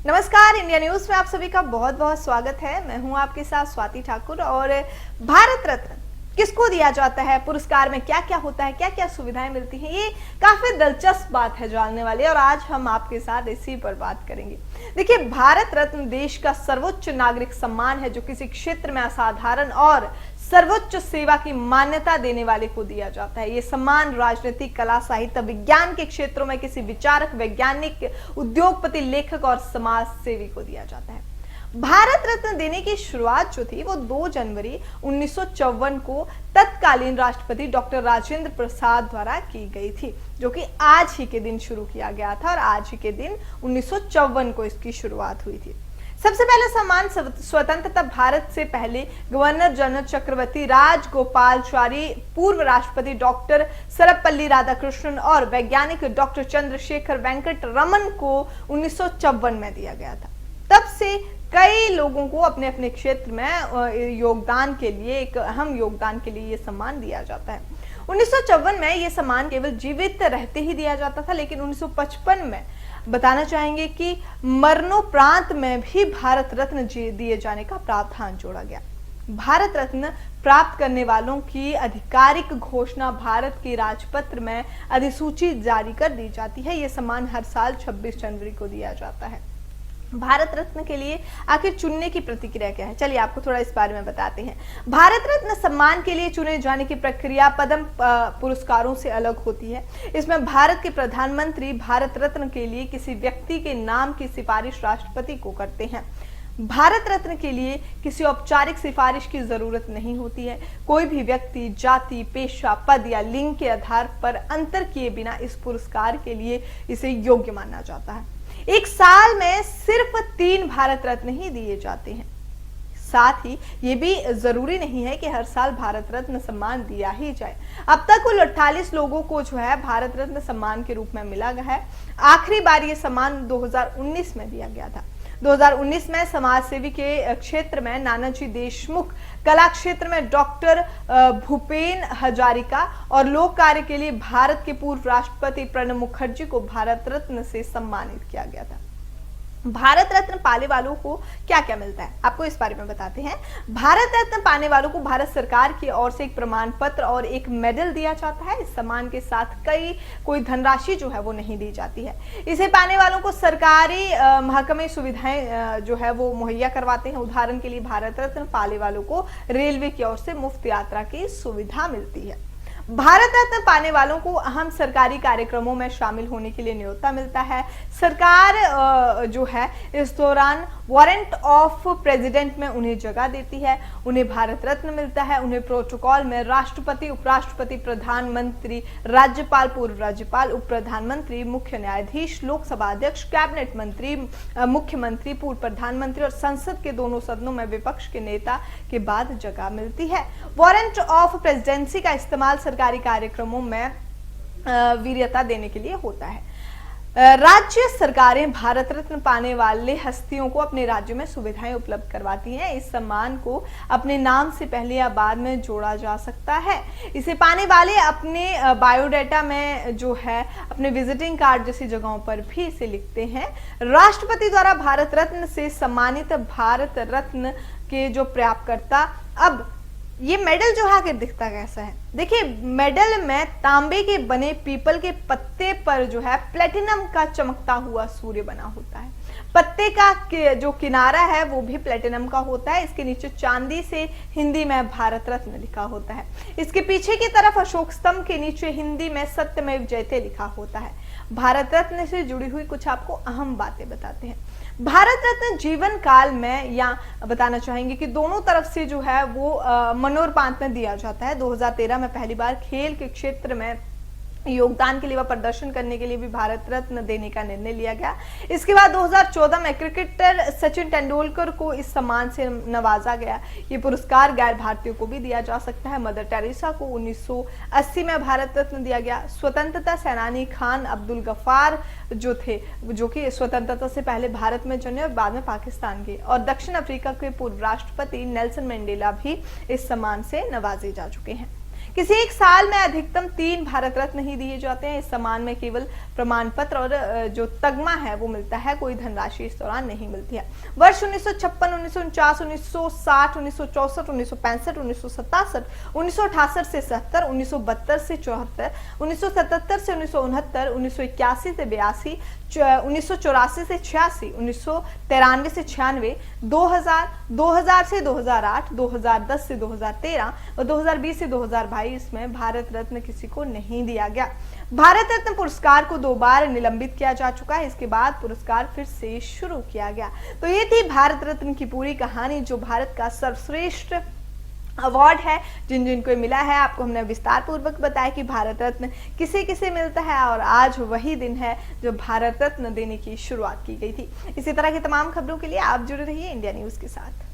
नमस्कार, India news में आप सभी का बहुत बहुत स्वागत है। मैं हूं आपके साथ स्वाति ठाकुर। और भारत रत्न किसको दिया जाता है, पुरस्कार में क्या क्या होता है, क्या क्या सुविधाएं मिलती हैं, ये काफी दिलचस्प बात है जानने वाली, और आज हम आपके साथ इसी पर बात करेंगे। देखिए, भारत रत्न देश का सर्वोच्च नागरिक सम्मान है जो किसी क्षेत्र में असाधारण और सर्वोच्च सेवा की मान्यता देने वाले को दिया जाता है। ये सम्मान राजनीति, कला, साहित्य, विज्ञान के क्षेत्रों में किसी विचारक, वैज्ञानिक, उद्योगपति, लेखक और समाज सेवी को दिया जाता है। भारत रत्न देने की शुरुआत जो थी वो 2 जनवरी 1954 को तत्कालीन राष्ट्रपति डॉक्टर राजेंद्र प्रसाद द्वारा की गई थी, जो कि आज ही के दिन शुरू किया गया था और आज ही के दिन 1954 को इसकी शुरुआत हुई थी। सबसे पहला सम्मान स्वतंत्रता भारत से पहले गवर्नर जनरल चक्रवर्ती राजगोपालाचारी, पूर्व राष्ट्रपति डॉक्टर सर्वपल्ली राधाकृष्णन और वैज्ञानिक डॉक्टर चंद्रशेखर वेंकट रमन को 1954 में दिया गया था। तब से कई लोगों को अपने अपने क्षेत्र में योगदान के लिए, एक अहम योगदान के लिए ये सम्मान दिया जाता है। 1954 में ये सम्मान केवल जीवित रहते ही दिया जाता था, लेकिन 1955 में बताना चाहेंगे कि मरणोपरांत में भी भारत रत्न दिए जाने का प्रावधान जोड़ा गया। भारत रत्न प्राप्त करने वालों की आधिकारिक घोषणा भारत के राजपत्र में अधिसूची जारी कर दी जाती है। यह सम्मान हर साल 26 जनवरी को दिया जाता है। भारत रत्न के लिए आखिर चुनने की प्रतिक्रिया क्या है, चलिए आपको थोड़ा इस बारे में बताते हैं। भारत रत्न सम्मान के लिए चुने जाने की प्रक्रिया पद्म पुरस्कारों से अलग होती है। इसमें भारत के प्रधानमंत्री भारत रत्न के लिए किसी व्यक्ति के नाम की सिफारिश राष्ट्रपति को करते हैं। भारत रत्न के लिए किसी औपचारिक सिफारिश की जरूरत नहीं होती है। कोई भी व्यक्ति जाति, पेशा, पद या लिंग के आधार पर अंतर किए बिना इस पुरस्कार के लिए इसे योग्य माना जाता है। एक साल में सिर्फ 3 भारत रत्न ही दिए जाते हैं। साथ ही ये भी जरूरी नहीं है कि हर साल भारत रत्न सम्मान दिया ही जाए। अब तक कुल 48 लोगों को जो है भारत रत्न सम्मान के रूप में मिला गया है। आखिरी बार ये सम्मान 2019 में दिया गया था। 2019 में समाज सेवी के क्षेत्र में नानाजी देशमुख, कला क्षेत्र में डॉक्टर भूपेन हजारिका और लोक कार्य के लिए भारत के पूर्व राष्ट्रपति प्रणब मुखर्जी को भारत रत्न से सम्मानित किया गया था। भारत रत्न पाने वालों को क्या क्या मिलता है, आपको इस बारे में बताते हैं। भारत रत्न पाने वालों को भारत सरकार की ओर से एक प्रमाण पत्र और एक मेडल दिया जाता है। इस सम्मान के साथ कोई धनराशि जो है वो नहीं दी जाती है। इसे पाने वालों को सरकारी महकमे सुविधाएं जो है वो मुहैया करवाते हैं। उदाहरण के लिए भारत रत्न पाने वालों को रेलवे की ओर से मुफ्त यात्रा की सुविधा मिलती है। भारत रत्न पाने वालों को अहम सरकारी कार्यक्रमों में शामिल होने के लिए न्योता मिलता है। सरकार जो है इस दौरान वारंट ऑफ प्रेसिडेंट में उन्हें जगह देती है। उन्हें भारत रत्न मिलता है। उन्हें प्रोटोकॉल में राष्ट्रपति, उपराष्ट्रपति, प्रधानमंत्री, राज्यपाल, पूर्व राज्यपाल, उप प्रधानमंत्री, मुख्य न्यायाधीश, लोकसभा अध्यक्ष, कैबिनेट मंत्री, मुख्यमंत्री, पूर्व प्रधानमंत्री और संसद के दोनों सदनों में विपक्ष के नेता के बाद जगह मिलती है। वारंट ऑफ प्रेसिडेंसी का इस्तेमाल सरकारी कार्यक्रमों में वीर्यता देने के लिए होता है। राज्य सरकारें भारत रत्न पाने वाले हस्तियों को अपने राज्य में सुविधाएं उपलब्ध करवाती हैं। इस सम्मान को अपने नाम से पहले या बाद में जोड़ा जा सकता है। इसे पाने वाले अपने बायोडाटा में जो है अपने विजिटिंग कार्ड जैसी जगहों पर भी इसे लिखते हैं। राष्ट्रपति द्वारा भारत रत्न से सम्मानित भारत रत्न के जो प्राप्तकर्ता, अब ये मेडल जो है आखिर दिखता कैसा है, देखिए मेडल में तांबे के बने पीपल के पत्ते पर जो है प्लेटिनम का चमकता हुआ सूर्य बना होता है। पत्ते का जो किनारा है वो भी प्लेटिनम का होता है। इसके नीचे चांदी से हिंदी में भारत रत्न लिखा होता है। इसके पीछे की तरफ अशोक स्तंभ के नीचे हिंदी में सत्यमेव जयते लिखा होता है। भारत रत्न से जुड़ी हुई कुछ आपको अहम बातें बताते हैं। भारत रत्न जीवन काल में, या बताना चाहेंगे कि दोनों तरफ से जो है वो मरणोपरांत में दिया जाता है। 2013 में पहली बार खेल के क्षेत्र में योगदान के लिए व प्रदर्शन करने के लिए भी भारत रत्न देने का निर्णय लिया गया। इसके बाद 2014 में क्रिकेटर सचिन तेंदुलकर को इस सम्मान से नवाजा गया। ये पुरस्कार गैर भारतीयों को भी दिया जा सकता है। मदर टेरेसा को 1980 में भारत रत्न दिया गया। स्वतंत्रता सेनानी खान अब्दुल गफ्फार जो थे, जो कि स्वतंत्रता से पहले भारत में जन्मे और बाद में पाकिस्तान के, और दक्षिण अफ्रीका के पूर्व राष्ट्रपति नेल्सन मंडेला भी इस सम्मान से नवाजे जा चुके हैं। किसी एक साल में अधिकतम 3 भारत रत्न ही दिए जाते हैं। इस सम्मान में केवल प्रमाण पत्र और जो तगमा है वो मिलता है, कोई धनराशि इस दौरान नहीं मिलती है। वर्ष 1956, 1949, 1960, 1964, 1965, 1967, 1968 से 70, 1972 से 74, 1977 से 1969, 1981 से 82, 1984 से 86, 1993 से 96, 2000 से 2008, 2010 से 2013 और 2020 से 2022 में भारत रत्न किसी को नहीं दिया गया। भारत रत्न पुरस्कार को 2 बार निलंबित किया जा चुका है। इसके बाद पुरस्कार फिर से शुरू किया गया। तो ये थी भारत रत्न की पूरी कहानी, जो भारत का सर्वश्रेष्ठ अवार्ड है, जिन जिन को मिला है। आपको हमने विस्तार पूर्वक बताया कि भारत रत्न किसे किसे मिलता है और आज वही दिन है जो भारत रत्न देने की शुरुआत की गई थी। इसी तरह की तमाम खबरों के लिए आप जुड़े रहिए इंडिया न्यूज के साथ।